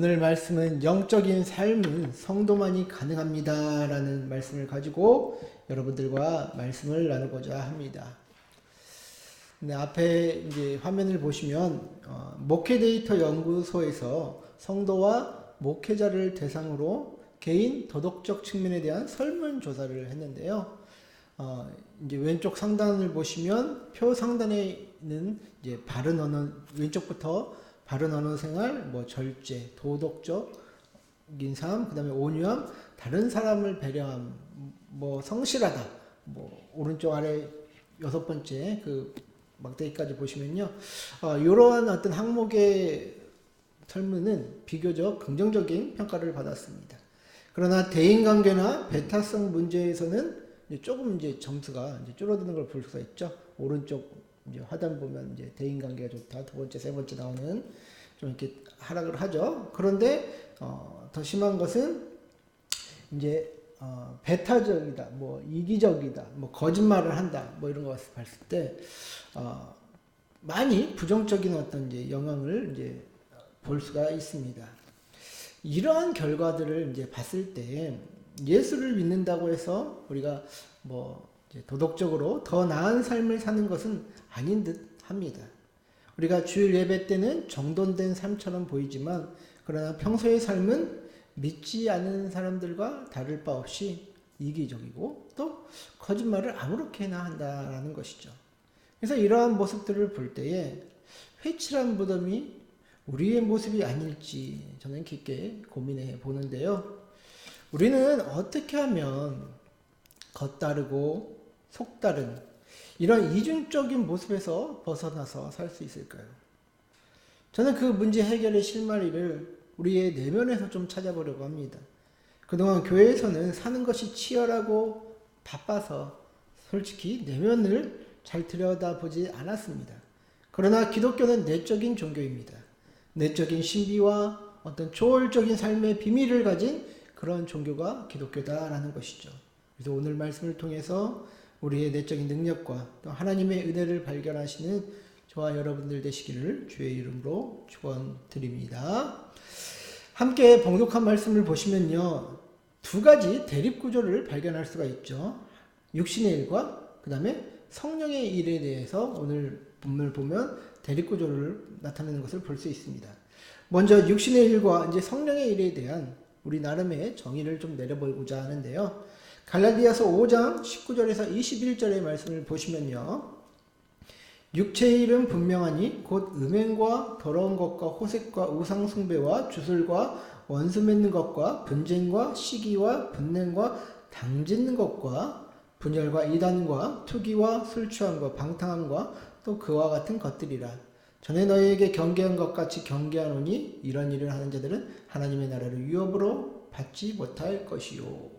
오늘 말씀은 영적인 삶은 성도만이 가능합니다 라는 말씀을 가지고 여러분들과 말씀을 나누고자 합니다. 네, 앞에 이제 화면을 보시면 목회 데이터 연구소에서 성도와 목회자를 대상으로 개인 도덕적 측면에 대한 설문조사를 했는데요. 이제 왼쪽 상단을 보시면 표 상단에 있는 이제 바른 언어, 왼쪽부터 바른 언어 생활, 절제, 도덕적인 삶, 그 다음에 온유함, 다른 사람을 배려함, 성실하다, 오른쪽 아래 6번째 그 막대기까지 보시면요. 이러한 어떤 항목의 설문은 비교적 긍정적인 평가를 받았습니다. 그러나 대인관계나 배타성 문제에서는 조금 이제 점수가 이제 줄어드는 걸 볼 수가 있죠. 오른쪽 이제 하단 보면 이제 대인관계가 좋다. 두 번째, 세 번째 나오는 좀 이렇게 하락을 하죠. 그런데 더 심한 것은 이제 배타적이다, 이기적이다, 거짓말을 한다, 이런 것을 봤을 때 많이 부정적인 어떤 이제 영향을 이제 볼 수가 있습니다. 이러한 결과들을 이제 봤을 때 예수를 믿는다고 해서 우리가 이제 도덕적으로 더 나은 삶을 사는 것은 아닌 듯 합니다. 우리가 주일 예배 때는 정돈된 삶처럼 보이지만 그러나 평소의 삶은 믿지 않는 사람들과 다를 바 없이 이기적이고 또 거짓말을 아무렇게나 한다라는 것이죠. 그래서 이러한 모습들을 볼 때에 회칠한 무덤이 우리의 모습이 아닐지 저는 깊게 고민해 보는데요. 우리는 어떻게 하면 겉다르고 속다른 이런 이중적인 모습에서 벗어나서 살 수 있을까요? 저는 그 문제 해결의 실마리를 우리의 내면에서 좀 찾아보려고 합니다. 그동안 교회에서는 사는 것이 치열하고 바빠서 솔직히 내면을 잘 들여다보지 않았습니다. 그러나 기독교는 내적인 종교입니다. 내적인 신비와 어떤 초월적인 삶의 비밀을 가진 그런 종교가 기독교다라는 것이죠. 그래서 오늘 말씀을 통해서 우리의 내적인 능력과 또 하나님의 은혜를 발견하시는 저와 여러분들 되시기를 주의 이름으로 축원드립니다. 함께 봉독한 말씀을 보시면요. 두 가지 대립구조를 발견할 수가 있죠. 육신의 일과 그 다음에 성령의 일에 대해서 오늘 본문을 보면 대립구조를 나타내는 것을 볼 수 있습니다. 먼저 육신의 일과 이제 성령의 일에 대한 우리 나름의 정의를 좀 내려보고자 하는데요. 갈라디아서 5장 19절에서 21절의 말씀을 보시면요. 육체의 일은 분명하니 곧 음행과 더러운 것과 호색과 우상숭배와 주술과 원수 맺는 것과 분쟁과 시기와 분냄과 당짓는 것과 분열과 이단과 투기와 술 취함과 방탕함과 또 그와 같은 것들이라. 전에 너희에게 경계한 것 같이 경계하노니 이런 일을 하는 자들은 하나님의 나라를 유업으로 받지 못할 것이요.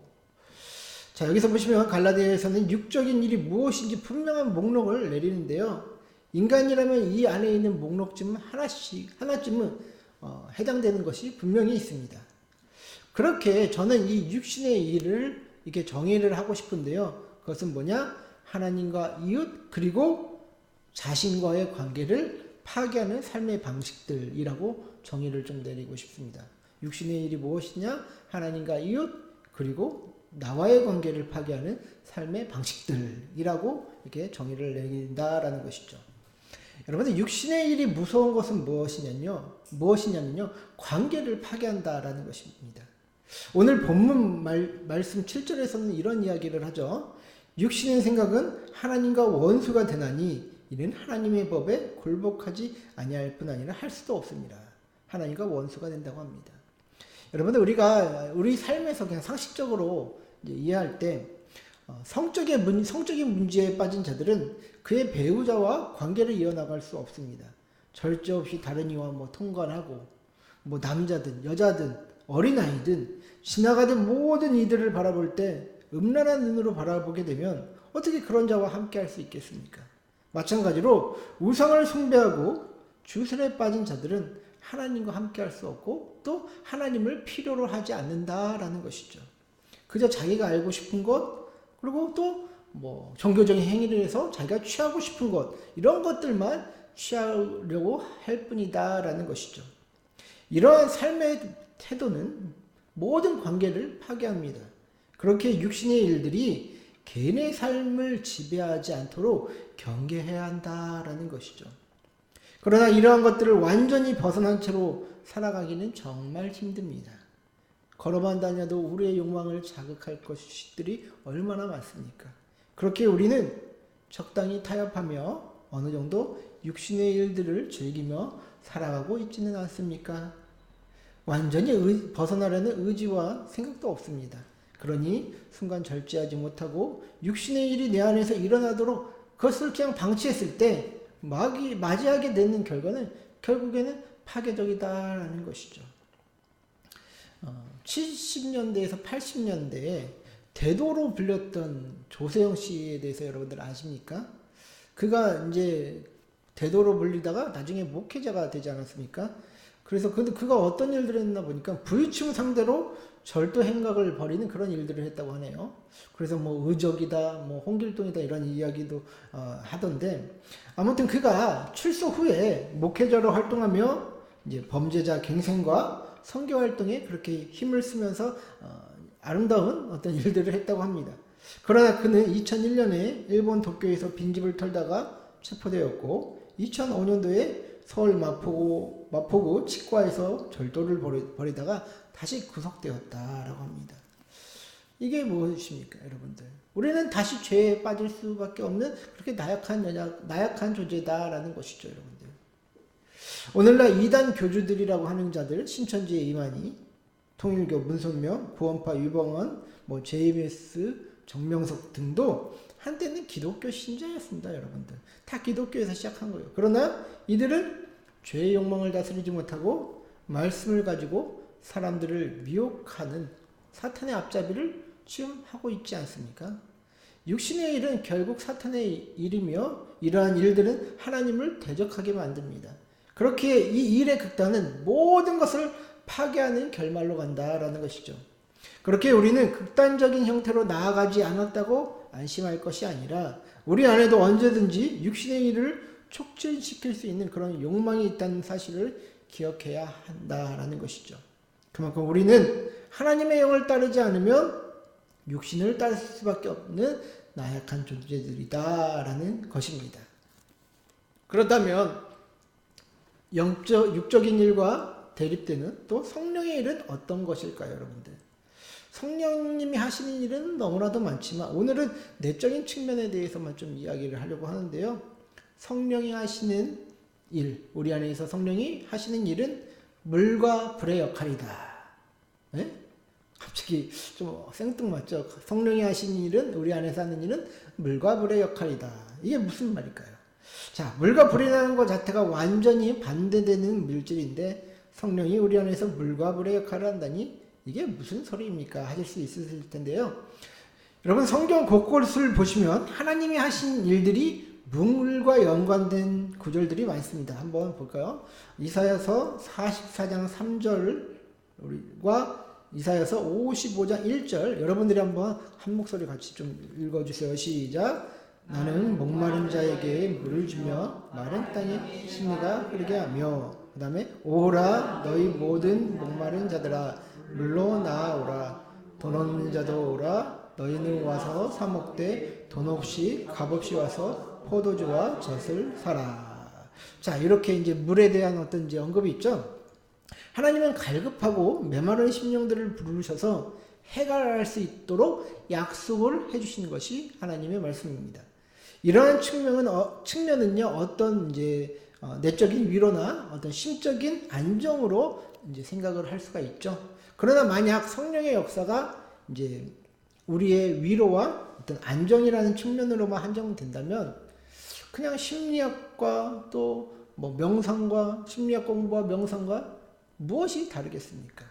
자, 여기서 보시면 갈라디아에서는 육적인 일이 무엇인지 분명한 목록을 내리는데요. 인간이라면 이 안에 있는 목록쯤 하나쯤은 해당되는 것이 분명히 있습니다. 그렇게 저는 이 육신의 일을 이렇게 정의를 하고 싶은데요. 그것은 뭐냐? 하나님과 이웃 그리고 자신과의 관계를 파괴하는 삶의 방식들이라고 정의를 좀 내리고 싶습니다. 육신의 일이 무엇이냐? 하나님과 이웃 그리고 나와의 관계를 파괴하는 삶의 방식들이라고 이렇게 정의를 내린다라는 것이죠. 여러분들 육신의 일이 무서운 것은 무엇이냐면요. 관계를 파괴한다라는 것입니다. 오늘 본문 말씀 7절에서는 이런 이야기를 하죠. 육신의 생각은 하나님과 원수가 되나니 이는 하나님의 법에 굴복하지 아니할 뿐 아니라 할 수도 없습니다. 하나님과 원수가 된다고 합니다. 여러분들 우리가 우리 삶에서 그냥 상식적으로 이해할 때 성적인 문제에 빠진 자들은 그의 배우자와 관계를 이어나갈 수 없습니다. 절제 없이 다른 이와 통관하고 남자든 여자든 어린아이든 지나가던 모든 이들을 바라볼 때 음란한 눈으로 바라보게 되면 어떻게 그런 자와 함께 할 수 있겠습니까? 마찬가지로 우상을 숭배하고 주술에 빠진 자들은 하나님과 함께 할 수 없고 또 하나님을 필요로 하지 않는다라는 것이죠. 그저 자기가 알고 싶은 것 그리고 또 종교적인 행위를 해서 자기가 취하고 싶은 것 이런 것들만 취하려고 할 뿐이다라는 것이죠. 이러한 삶의 태도는 모든 관계를 파괴합니다. 그렇게 육신의 일들이 개인의 삶을 지배하지 않도록 경계해야 한다라는 것이죠. 그러나 이러한 것들을 완전히 벗어난 채로 살아가기는 정말 힘듭니다. 걸어만 다녀도 우리의 욕망을 자극할 것들이 얼마나 많습니까? 그렇게 우리는 적당히 타협하며 어느 정도 육신의 일들을 즐기며 살아가고 있지는 않습니까? 완전히 벗어나려는 의지와 생각도 없습니다. 그러니 순간 절제하지 못하고 육신의 일이 내 안에서 일어나도록 그것을 그냥 방치했을 때 맞이하게 되는 결과는 결국에는 파괴적이다라는 것이죠. 70년대에서 80년대에 대도로 불렸던 조세영 씨에 대해서 여러분들 아십니까? 그가 이제 대도로 불리다가 나중에 목회자가 되지 않았습니까? 그래서 근데 그가 어떤 일들을 했나 보니까 부유층 상대로 절도 행각을 벌이는 그런 일들을 했다고 하네요. 그래서 뭐 의적이다, 뭐 홍길동이다 이런 이야기도 하던데 아무튼 그가 출소 후에 목회자로 활동하며 이제 범죄자 갱생과 선교 활동에 그렇게 힘을 쓰면서 아름다운 어떤 일들을 했다고 합니다. 그러나 그는 2001년에 일본 도쿄에서 빈집을 털다가 체포되었고 2005년도에 서울 마포구 치과에서 절도를 벌이다가 다시 구속되었다라고 합니다. 이게 무엇입니까, 여러분들? 우리는 다시 죄에 빠질 수밖에 없는 그렇게 나약한 존재다라는 것이죠, 여러분들. 오늘날 이단 교주들이라고 하는 자들, 신천지의 이만희, 통일교 문선명, 구원파 유병헌, JMS, 정명석 등도 한때는 기독교 신자였습니다, 여러분들. 다 기독교에서 시작한 거예요. 그러나 이들은 죄의 욕망을 다스리지 못하고 말씀을 가지고 사람들을 미혹하는 사탄의 앞잡이를 지금 하고 있지 않습니까? 육신의 일은 결국 사탄의 일이며 이러한 일들은 하나님을 대적하게 만듭니다. 그렇게 이 일의 극단은 모든 것을 파괴하는 결말로 간다라는 것이죠. 그렇게 우리는 극단적인 형태로 나아가지 않았다고 안심할 것이 아니라 우리 안에도 언제든지 육신의 일을 촉진시킬 수 있는 그런 욕망이 있다는 사실을 기억해야 한다라는 것이죠. 그만큼 우리는 하나님의 영을 따르지 않으면 육신을 따를 수밖에 없는 나약한 존재들이다라는 것입니다. 그렇다면 육적인 일과 대립되는 또 성령의 일은 어떤 것일까요, 여러분들? 성령님이 하시는 일은 너무나도 많지만 오늘은 내적인 측면에 대해서만 좀 이야기를 하려고 하는데요. 성령이 하시는 일, 우리 안에서 성령이 하시는 일은 물과 불의 역할이다. 네? 갑자기 좀 생뚱맞죠? 성령이 하시는 일은, 우리 안에서 하는 일은 물과 불의 역할이다. 이게 무슨 말일까요? 자, 물과 불이라는 것 자체가 완전히 반대되는 물질인데 성령이 우리 안에서 물과 불의 역할을 한다니 이게 무슨 소리입니까? 하실 수 있으실 텐데요. 여러분 성경 곳곳을 보시면 하나님이 하신 일들이 물과 연관된 구절들이 많습니다. 한번 볼까요? 이사야서 44장 3절과 이사야서 55장 1절 여러분들이 한번 한 목소리 같이 좀 읽어주세요. 시작. 나는 목마른 자에게 물을 주며 마른 땅에 심리가 흐르게 하며 그 다음에 오라 너희 모든 목마른 자들아 물로 나아오라 돈 없는 자도 오라 너희는 와서 사 먹되 돈 없이 값없이 와서 포도주와 젖을 사라. 자, 이렇게 이제 물에 대한 어떤 이제 언급이 있죠. 하나님은 갈급하고 메마른 심령들을 부르셔서 해결할 수 있도록 약속을 해주시는 것이 하나님의 말씀입니다. 이러한 측면은요, 어떤 이제 내적인 위로나 어떤 심적인 안정으로 이제 생각을 할 수가 있죠. 그러나 만약 성령의 역사가 이제 우리의 위로와 어떤 안정이라는 측면으로만 한정된다면 그냥 심리학과 또 뭐 명상과 심리학 공부와 명상과 무엇이 다르겠습니까?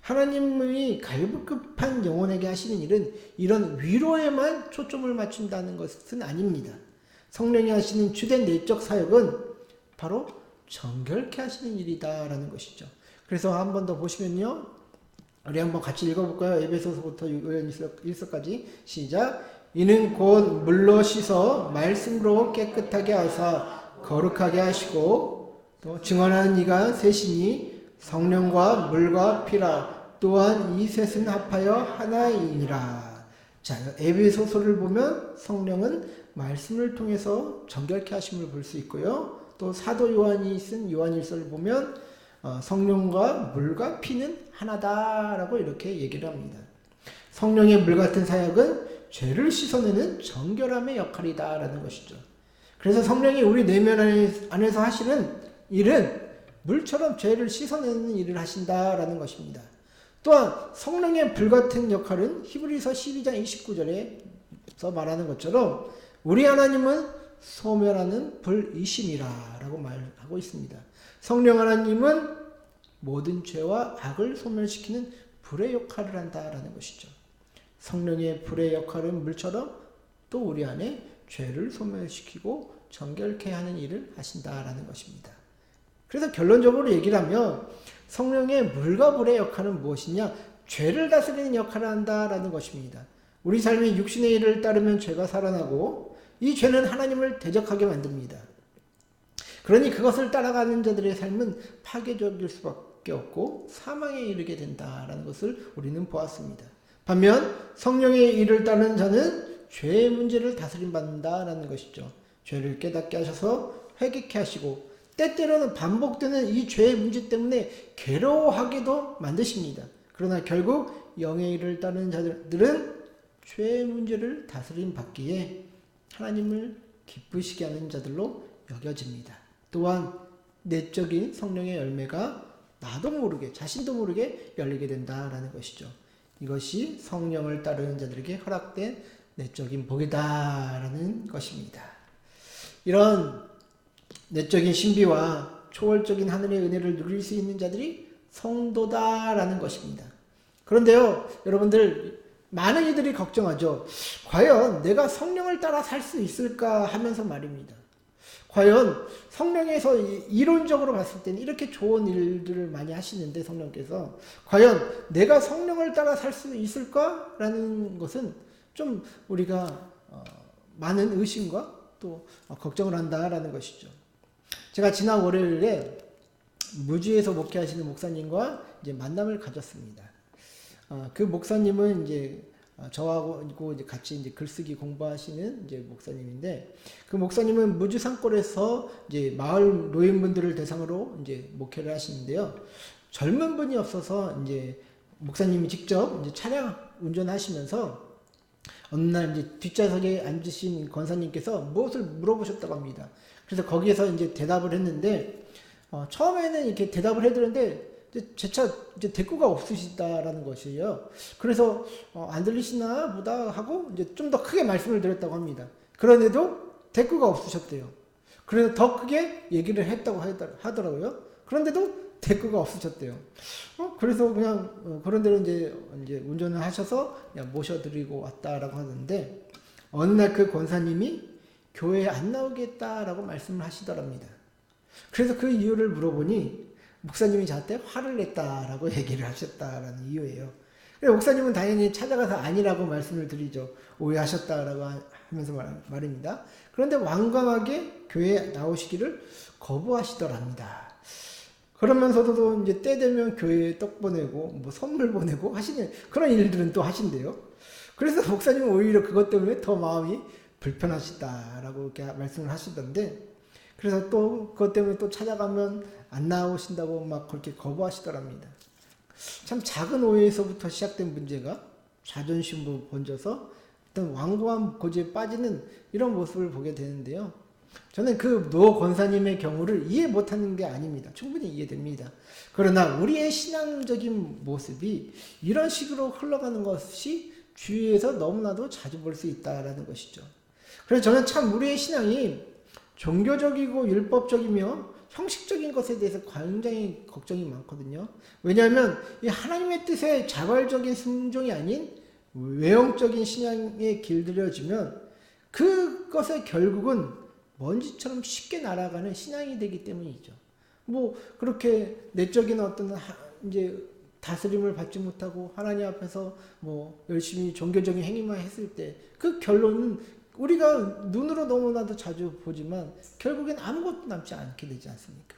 하나님이 갈급한 영혼에게 하시는 일은 이런 위로에만 초점을 맞춘다는 것은 아닙니다. 성령이 하시는 주된 내적 사역은 바로 정결케 하시는 일이다라는 것이죠. 그래서 한 번 더 보시면요. 우리 한번 같이 읽어볼까요? 에베소서부터 요한 1서까지 시작. 이는 곧 물로 씻어 말씀으로 깨끗하게 하사 거룩하게 하시고 또 증언하는 이가 셋이니 성령과 물과 피라. 또한 이 셋은 합하여 하나이니라. 자, 에베소서를 보면 성령은 말씀을 통해서 정결케 하심을 볼 수 있고요. 또 사도 요한이 쓴 요한일서를 보면 성령과 물과 피는 하나다라고 이렇게 얘기를 합니다. 성령의 물 같은 사역은 죄를 씻어내는 정결함의 역할이다라는 것이죠. 그래서 성령이 우리 내면 안에서 하시는 일은 물처럼 죄를 씻어내는 일을 하신다라는 것입니다. 또한 성령의 불 같은 역할은 히브리서 12장 29절에서 말하는 것처럼 우리 하나님은 소멸하는 불이심이라 라고 말하고 있습니다. 성령 하나님은 모든 죄와 악을 소멸시키는 불의 역할을 한다라는 것이죠. 성령의 불의 역할은 물처럼 또 우리 안에 죄를 소멸시키고 정결케 하는 일을 하신다라는 것입니다. 그래서 결론적으로 얘기를 하면 성령의 물과 불의 역할은 무엇이냐? 죄를 다스리는 역할을 한다라는 것입니다. 우리 삶이 육신의 일을 따르면 죄가 살아나고 이 죄는 하나님을 대적하게 만듭니다. 그러니 그것을 따라가는 자들의 삶은 파괴적일 수밖에 없고 사망에 이르게 된다라는 것을 우리는 보았습니다. 반면 성령의 일을 따르는 자는 죄의 문제를 다스림받는다라는 것이죠. 죄를 깨닫게 하셔서 회개케 하시고 때때로는 반복되는 이 죄의 문제 때문에 괴로워하게도 만드십니다. 그러나 결국 영의 일을 따르는 자들은 죄의 문제를 다스림 받기에 하나님을 기쁘시게 하는 자들로 여겨집니다. 또한 내적인 성령의 열매가 나도 모르게 자신도 모르게 열리게 된다라는 것이죠. 이것이 성령을 따르는 자들에게 허락된 내적인 복이다라는 것입니다. 이런 내적인 신비와 초월적인 하늘의 은혜를 누릴 수 있는 자들이 성도다라는 것입니다. 그런데요, 여러분들 많은 이들이 걱정하죠. 과연 내가 성령을 따라 살 수 있을까 하면서 말입니다. 과연 성령에서 이론적으로 봤을 때는 이렇게 좋은 일들을 많이 하시는데 성령께서 과연 내가 성령을 따라 살 수 있을까라는 것은 좀 우리가 많은 의심과 또 걱정을 한다라는 것이죠. 제가 지난 월요일에 무주에서 목회하시는 목사님과 이제 만남을 가졌습니다. 그 목사님은 이제 저하고 이제 같이 이제 글쓰기 공부하시는 이제 목사님인데 그 목사님은 무주 산골에서 이제 마을 노인분들을 대상으로 이제 목회를 하시는데요. 젊은 분이 없어서 이제 목사님이 직접 이제 차량 운전하시면서 어느 날 이제 뒷좌석에 앉으신 권사님께서 무엇을 물어보셨다고 합니다. 그래서 거기에서 이제 대답을 했는데 처음에는 이렇게 대답을 해드렸는데 재차 이제 대꾸가 없으시다라는 것이에요. 그래서 안 들리시나 보다 하고 이제 좀 더 크게 말씀을 드렸다고 합니다. 그런데도 대꾸가 없으셨대요. 그래서 더 크게 얘기를 했다고 하더라고요. 그런데도 대꾸가 없으셨대요. 그래서 그냥 그런 대로 이제 운전을 하셔서 그냥 모셔드리고 왔다라고 하는데 어느 날 그 권사님이 교회에 안 나오겠다라고 말씀을 하시더랍니다. 그래서 그 이유를 물어보니 목사님이 저한테 화를 냈다라고 얘기를 하셨다라는 이유예요. 목사님은 당연히 찾아가서 아니라고 말씀을 드리죠. 오해하셨다라고 하면서 말입니다. 그런데 완강하게 교회에 나오시기를 거부하시더랍니다. 그러면서도 이제 때 되면 교회에 떡 보내고 뭐 선물 보내고 하시는 그런 일들은 또 하신대요. 그래서 목사님은 오히려 그것 때문에 더 마음이 불편하시다라고 이렇게 말씀을 하시던데 그래서 또 그것 때문에 또 찾아가면 안 나오신다고 막 그렇게 거부하시더랍니다. 참 작은 오해에서부터 시작된 문제가 자존심으로 번져서 어떤 완고한 고지에 빠지는 이런 모습을 보게 되는데요. 저는 그 노 권사님의 경우를 이해 못하는 게 아닙니다. 충분히 이해됩니다. 그러나 우리의 신앙적인 모습이 이런 식으로 흘러가는 것이 주위에서 너무나도 자주 볼 수 있다는 것이죠. 그래서 저는 참 우리의 신앙이 종교적이고 율법적이며 형식적인 것에 대해서 굉장히 걱정이 많거든요. 왜냐하면 이 하나님의 뜻에 자발적인 순종이 아닌 외형적인 신앙에 길들여지면 그것의 결국은 먼지처럼 쉽게 날아가는 신앙이 되기 때문이죠. 뭐 그렇게 내적인 어떤 이제 다스림을 받지 못하고 하나님 앞에서 뭐 열심히 종교적인 행위만 했을 때 그 결론은 우리가 눈으로 너무나도 자주 보지만 결국엔 아무것도 남지 않게 되지 않습니까?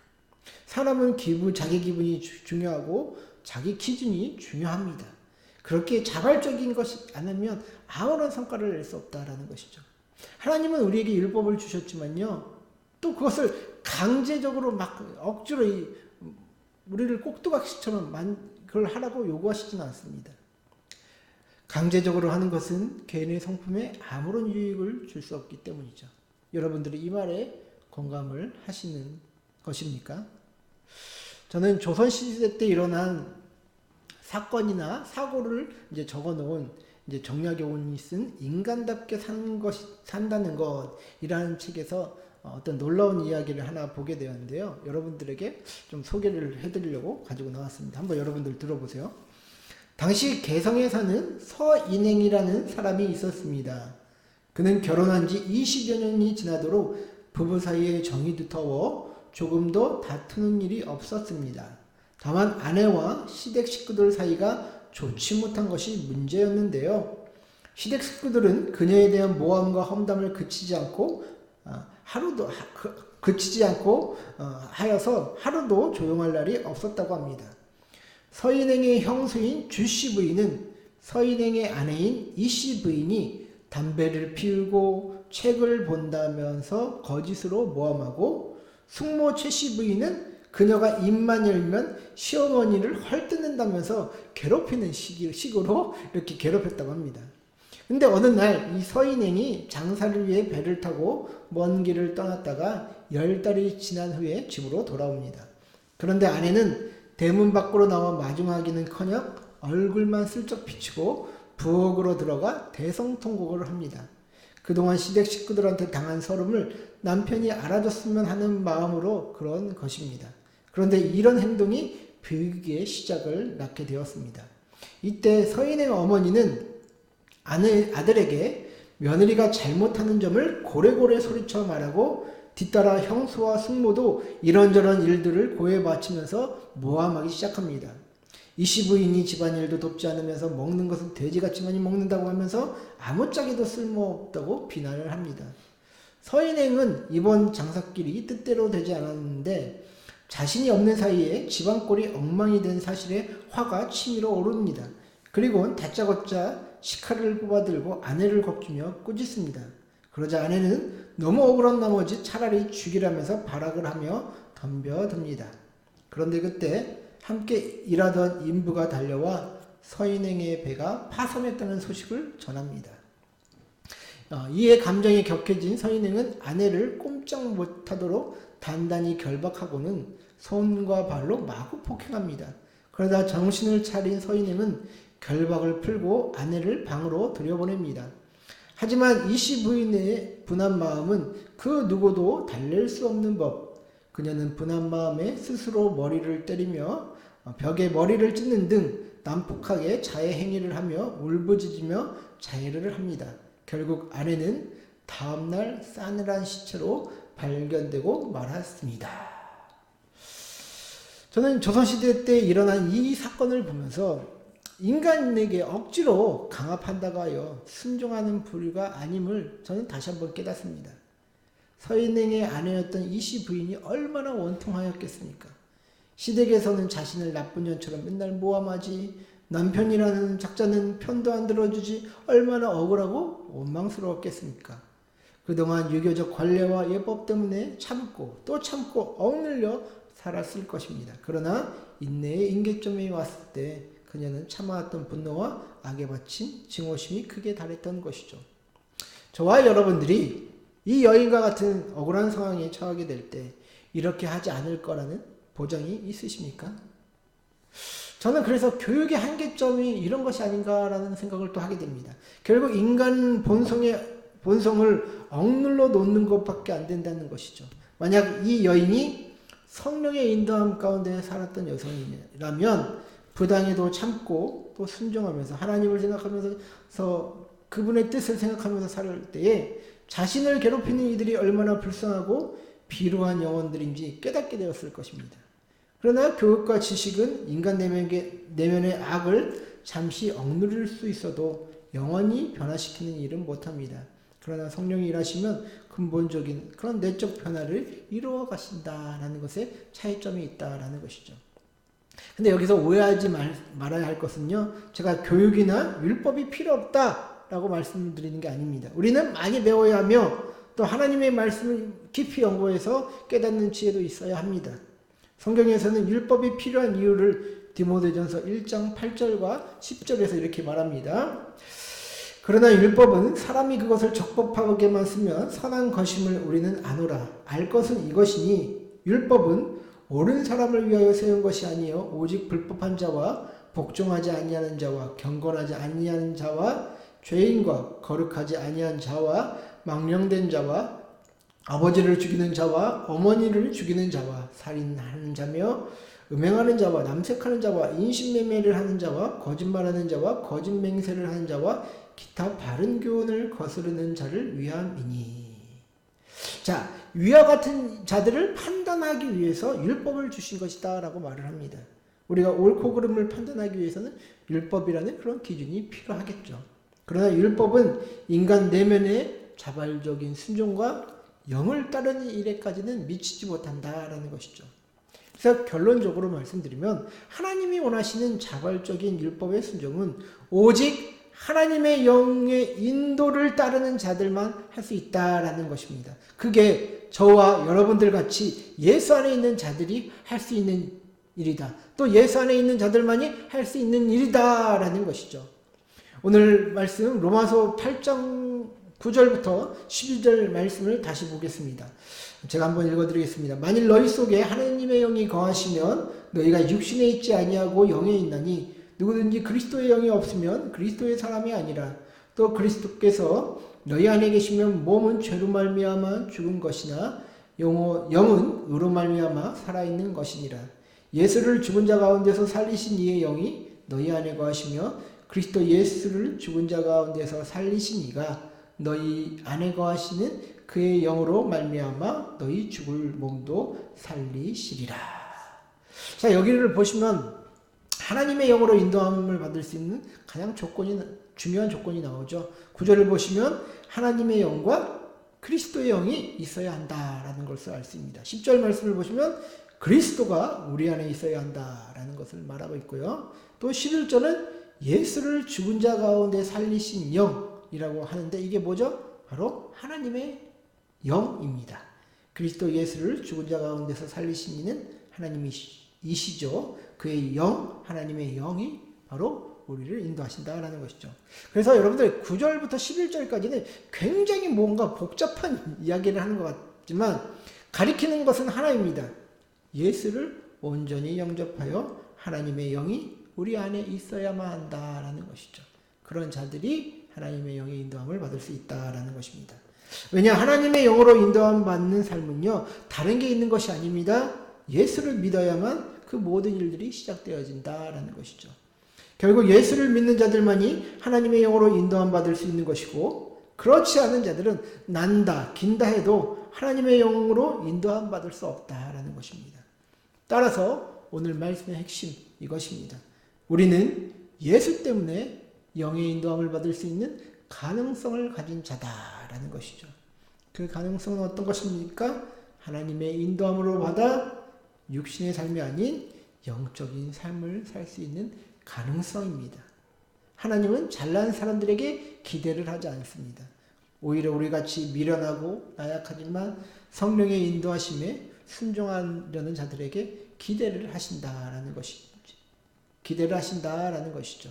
사람은 자기 기분이 중요하고 자기 기준이 중요합니다. 그렇게 자발적인 것이 않으면 아무런 성과를 낼 수 없다라는 것이죠. 하나님은 우리에게 율법을 주셨지만요, 또 그것을 강제적으로 막 억지로 우리를 꼭두각시처럼 그걸 하라고 요구하시지는 않습니다. 강제적으로 하는 것은 개인의 성품에 아무런 유익을 줄 수 없기 때문이죠. 여러분들이 이 말에 공감을 하시는 것입니까? 저는 조선시대 때 일어난 사건이나 사고를 이제 적어놓은 이제 정약용이 쓴 인간답게 산다는 것이라는 책에서 어떤 놀라운 이야기를 하나 보게 되었는데요. 여러분들에게 좀 소개를 해드리려고 가지고 나왔습니다. 한번 여러분들 들어보세요. 당시 개성에 사는 서인행이라는 사람이 있었습니다. 그는 결혼한 지 20여 년이 지나도록 부부 사이의 정이 두터워 조금도 다투는 일이 없었습니다. 다만 아내와 시댁 식구들 사이가 좋지 못한 것이 문제였는데요. 시댁 식구들은 그녀에 대한 모함과 험담을 그치지 않고 하여서 하루도 조용할 날이 없었다고 합니다. 서인행의 형수인 주씨 부인은 서인행의 아내인 이씨 부인이 담배를 피우고 책을 본다면서 거짓으로 모함하고, 숙모 최씨 부인은 그녀가 입만 열면 시어머니를 헐뜯는다면서 괴롭히는 식으로 이렇게 괴롭혔다고 합니다. 근데 어느 날 이 서인행이 장사를 위해 배를 타고 먼 길을 떠났다가 10달이 지난 후에 집으로 돌아옵니다. 그런데 아내는 대문 밖으로 나와 마중하기는커녕 얼굴만 슬쩍 비추고 부엌으로 들어가 대성통곡을 합니다. 그동안 시댁 식구들한테 당한 서름을 남편이 알아줬으면 하는 마음으로 그런 것입니다. 그런데 이런 행동이 비극의 시작을 낳게 되었습니다. 이때 서인의 어머니는 아들에게 며느리가 잘못하는 점을 고래고래 소리쳐 말하고, 뒤따라 형수와 숙모도 이런저런 일들을 고해 바치면서 모함하기 시작합니다. 이씨 부인이 집안일도 돕지 않으면서 먹는 것은 돼지같이 많이 먹는다고 하면서 아무짝에도 쓸모없다고 비난을 합니다. 서인행은 이번 장사길이 뜻대로 되지 않았는데 자신이 없는 사이에 집안꼴이 엉망이 된 사실에 화가 치밀어 오릅니다. 그리고 다짜고짜 식칼을 뽑아들고 아내를 겁주며 꾸짖습니다. 그러자 아내는 너무 억울한 나머지 차라리 죽이라면서 발악을 하며 덤벼듭니다. 그런데 그때 함께 일하던 인부가 달려와 서인행의 배가 파손했다는 소식을 전합니다. 이에 감정이 격해진 서인행은 아내를 꼼짝 못하도록 단단히 결박하고는 손과 발로 마구 폭행합니다. 그러다 정신을 차린 서인행은 결박을 풀고 아내를 방으로 들여보냅니다. 하지만 이씨 부인의 분한 마음은 그 누구도 달랠 수 없는 법. 그녀는 분한 마음에 스스로 머리를 때리며 벽에 머리를 찢는 등 난폭하게 자해 행위를 하며 울부짖으며 자해를 합니다. 결국 아내는 다음날 싸늘한 시체로 발견되고 말았습니다. 저는 조선시대 때 일어난 이 사건을 보면서 인간에게 억지로 강압한다고 하여 순종하는 부류가 아님을 저는 다시 한번 깨닫습니다. 서인행의 아내였던 이씨 부인이 얼마나 원통하였겠습니까? 시댁에서는 자신을 나쁜 년처럼 맨날 모함하지, 남편이라는 작자는 편도 안 들어주지, 얼마나 억울하고 원망스러웠겠습니까? 그동안 유교적 관례와 예법 때문에 참고 또 참고 억눌려 살았을 것입니다. 그러나 인내의 임계점에 왔을 때 그녀는 참아왔던 분노와 악에 바친 증오심이 크게 달했던 것이죠. 저와 여러분들이 이 여인과 같은 억울한 상황에 처하게 될 때 이렇게 하지 않을 거라는 보장이 있으십니까? 저는 그래서 교육의 한계점이 이런 것이 아닌가라는 생각을 또 하게 됩니다. 결국 인간 본성을 억눌러 놓는 것밖에 안 된다는 것이죠. 만약 이 여인이 성령의 인도함 가운데 살았던 여성이라면 부당해도 참고 또 순종하면서 하나님을 생각하면서 그분의 뜻을 생각하면서 살 때에 자신을 괴롭히는 이들이 얼마나 불쌍하고 비루한 영혼들인지 깨닫게 되었을 것입니다. 그러나 교육과 지식은 인간 내면의 악을 잠시 억누를 수 있어도 영원히 변화시키는 일은 못합니다. 그러나 성령이 일하시면 근본적인 그런 내적 변화를 이루어 가신다라는 것에 차이점이 있다라는 것이죠. 근데 여기서 오해하지 말아야 할 것은요, 제가 교육이나 율법이 필요 없다라고 말씀드리는 게 아닙니다. 우리는 많이 배워야 하며 또 하나님의 말씀을 깊이 연구해서 깨닫는 지혜도 있어야 합니다. 성경에서는 율법이 필요한 이유를 디모데전서 1장 8절과 10절에서 이렇게 말합니다. 그러나 율법은 사람이 그것을 적법하게만 쓰면 선한 것임을 우리는 아노라. 알 것은 이것이니 율법은 옳은 사람을 위하여 세운 것이 아니요 오직 불법한 자와 복종하지 아니하는 자와 경건하지 아니하는 자와 죄인과 거룩하지 아니한 자와 망령된 자와 아버지를 죽이는 자와 어머니를 죽이는 자와 살인하는 자며 음행하는 자와 남색하는 자와 인신매매를 하는 자와 거짓말하는 자와 거짓 맹세를 하는 자와 기타 바른 교훈을 거스르는 자를 위함이니. 자, 위와 같은 자들을 판단하기 위해서 율법을 주신 것이다 라고 말을 합니다. 우리가 옳고 그름을 판단하기 위해서는 율법이라는 그런 기준이 필요하겠죠. 그러나 율법은 인간 내면의 자발적인 순종과 영을 따르는 일에까지는 미치지 못한다라는 것이죠. 그래서 결론적으로 말씀드리면 하나님이 원하시는 자발적인 율법의 순종은 오직 하나님의 영의 인도를 따르는 자들만 할 수 있다라는 것입니다. 그게 저와 여러분들 같이 예수 안에 있는 자들이 할 수 있는 일이다. 또 예수 안에 있는 자들만이 할 수 있는 일이다라는 것이죠. 오늘 말씀 로마서 8장 9절부터 11절 말씀을 다시 보겠습니다. 제가 한번 읽어드리겠습니다. 만일 너희 속에 하나님의 영이 거하시면 너희가 육신에 있지 아니하고 영에 있나니 누구든지 그리스도의 영이 없으면 그리스도의 사람이 아니라 또 그리스도께서 너희 안에 계시면 몸은 죄로 말미암아 죽은 것이나 영은 의로 말미암아 살아있는 것이니라. 예수를 죽은 자 가운데서 살리신 이의 영이 너희 안에 거하시며 그리스도 예수를 죽은 자 가운데서 살리신 이가 너희 안에 거하시는 그의 영으로 말미암아 너희 죽을 몸도 살리시리라. 자, 여기를 보시면 하나님의 영으로 인도함을 받을 수 있는 가장 중요한 조건이 나오죠. 9절을 보시면 하나님의 영과 그리스도의 영이 있어야 한다라는 것을 알 수 있습니다. 10절 말씀을 보시면 그리스도가 우리 안에 있어야 한다라는 것을 말하고 있고요. 또 11절은 예수를 죽은 자 가운데 살리신 영이라고 하는데 이게 뭐죠? 바로 하나님의 영입니다. 그리스도 예수를 죽은 자 가운데서 살리신 이는 하나님이시죠. 그의 영, 하나님의 영이 바로 우리를 인도하신다라는 것이죠. 그래서 여러분들 9절부터 11절까지는 굉장히 뭔가 복잡한 이야기를 하는 것 같지만 가리키는 것은 하나입니다. 예수를 온전히 영접하여 하나님의 영이 우리 안에 있어야만 한다라는 것이죠. 그런 자들이 하나님의 영의 인도함을 받을 수 있다라는 것입니다. 왜냐, 하나님의 영으로 인도함 받는 삶은요, 다른 게 있는 것이 아닙니다. 예수를 믿어야만 그 모든 일들이 시작되어진다라는 것이죠. 결국 예수를 믿는 자들만이 하나님의 영으로 인도함 받을 수 있는 것이고, 그렇지 않은 자들은 난다, 긴다 해도 하나님의 영으로 인도함 받을 수 없다라는 것입니다. 따라서 오늘 말씀의 핵심 이것입니다. 우리는 예수 때문에 영의 인도함을 받을 수 있는 가능성을 가진 자다라는 것이죠. 그 가능성은 어떤 것입니까? 하나님의 인도함으로 받아 육신의 삶이 아닌 영적인 삶을 살 수 있는 가능성입니다. 하나님은 잘난 사람들에게 기대를 하지 않습니다. 오히려 우리같이 미련하고 나약하지만 성령의 인도하심에 순종하려는 자들에게 기대를 하신다라는 것이죠.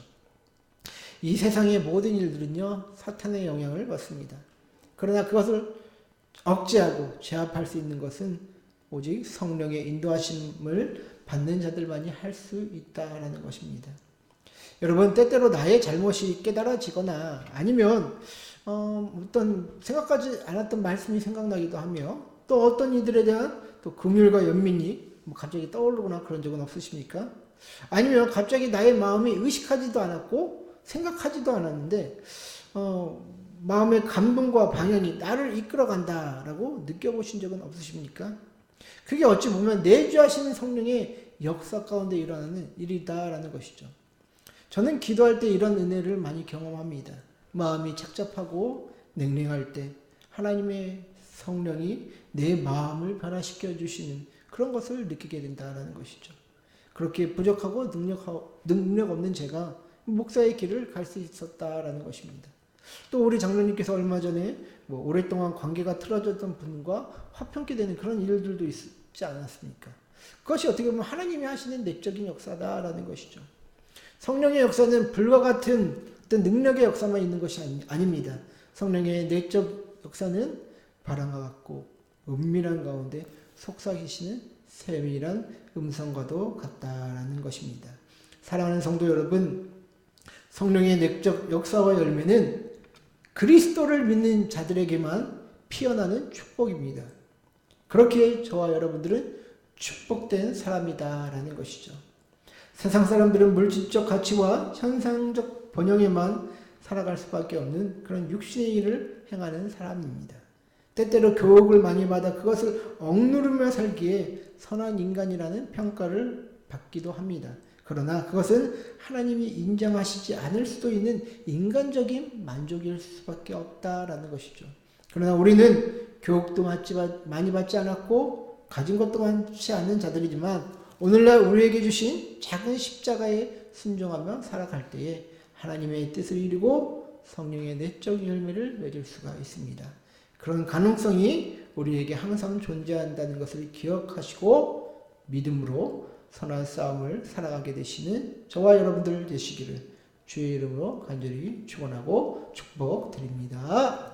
이 세상의 모든 일들은요, 사탄의 영향을 받습니다. 그러나 그것을 억제하고 제압할 수 있는 것은 오직 성령의 인도하심을 받는 자들만이 할 수 있다라는 것입니다. 여러분, 때때로 나의 잘못이 깨달아지거나 아니면 어떤 생각하지 않았던 말씀이 생각나기도 하며 또 어떤 이들에 대한 또 금율과 연민이 갑자기 떠오르거나 그런 적은 없으십니까? 아니면 갑자기 나의 마음이 의식하지도 않았고 생각하지도 않았는데 마음의 감동과 방향이 나를 이끌어간다라고 느껴보신 적은 없으십니까? 그게 어찌 보면 내주하시는 성령의 역사 가운데 일어나는 일이다라는 것이죠. 저는 기도할 때 이런 은혜를 많이 경험합니다. 마음이 착잡하고 냉랭할 때 하나님의 성령이 내 마음을 변화시켜 주시는 그런 것을 느끼게 된다는 것이죠. 그렇게 부족하고 능력 없는 제가 목사의 길을 갈 수 있었다라는 것입니다. 또 우리 장로님께서 얼마 전에 오랫동안 관계가 틀어졌던 분과 화평케 되는 그런 일들도 있지 않았습니까? 그것이 어떻게 보면 하나님이 하시는 내적인 역사다라는 것이죠. 성령의 역사는 불과 같은 어떤 능력의 역사만 있는 것이 아닙니다. 성령의 내적 역사는 바람과 같고 은밀한 가운데 속삭이시는 세밀한 음성과도 같다라는 것입니다. 사랑하는 성도 여러분, 성령의 내적 역사와 열매는 그리스도를 믿는 자들에게만 피어나는 축복입니다. 그렇게 저와 여러분들은 축복된 사람이다라는 것이죠. 세상 사람들은 물질적 가치와 현상적 번영에만 살아갈 수밖에 없는 그런 육신의 일을 행하는 사람입니다. 때때로 교육을 많이 받아 그것을 억누르며 살기에 선한 인간이라는 평가를 받기도 합니다. 그러나 그것은 하나님이 인정하시지 않을 수도 있는 인간적인 만족일 수밖에 없다라는 것이죠. 그러나 우리는 교육도 많이 받지 않았고 가진 것도 많지 않은 자들이지만 오늘날 우리에게 주신 작은 십자가에 순종하며 살아갈 때에 하나님의 뜻을 이루고 성령의 내적 열매를 맺을 수가 있습니다. 그런 가능성이 우리에게 항상 존재한다는 것을 기억하시고 믿음으로 선한 싸움을 살아가게 되시는 저와 여러분들 되시기를 주의 이름으로 간절히 축원하고 축복드립니다.